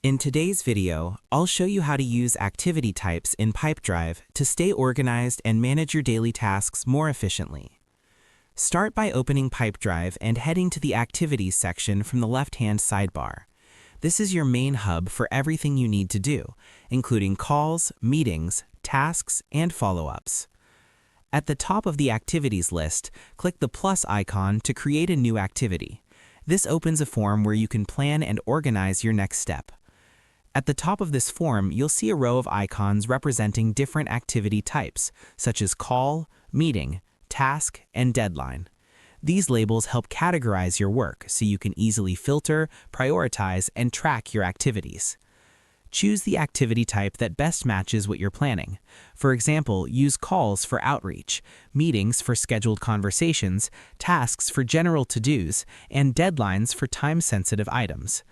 In today's video, I'll show you how to use activity types in Pipedrive to stay organized and manage your daily tasks more efficiently. Start by opening Pipedrive and heading to the Activities section from the left-hand sidebar. This is your main hub for everything you need to do, including calls, meetings, tasks, and follow-ups. At the top of the Activities list, click the plus icon to create a new activity. This opens a form where you can plan and organize your next step. At the top of this form, you'll see a row of icons representing different activity types, such as call, meeting, task, and deadline. These labels help categorize your work so you can easily filter, prioritize, and track your activities. Choose the activity type that best matches what you're planning. For example, use calls for outreach, meetings for scheduled conversations, tasks for general to-dos, and deadlines for time-sensitive items.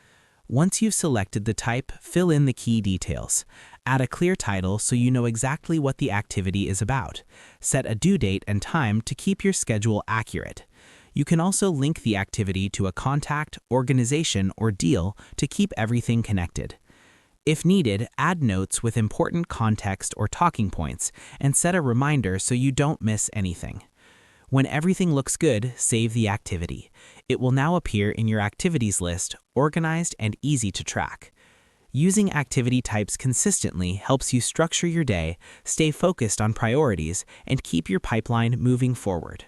Once you've selected the type, fill in the key details. Add a clear title so you know exactly what the activity is about. Set a due date and time to keep your schedule accurate. You can also link the activity to a contact, organization, or deal to keep everything connected. If needed, add notes with important context or talking points, and set a reminder so you don't miss anything. When everything looks good, save the activity. It will now appear in your activities list, organized and easy to track. Using activity types consistently helps you structure your day, stay focused on priorities, and keep your pipeline moving forward.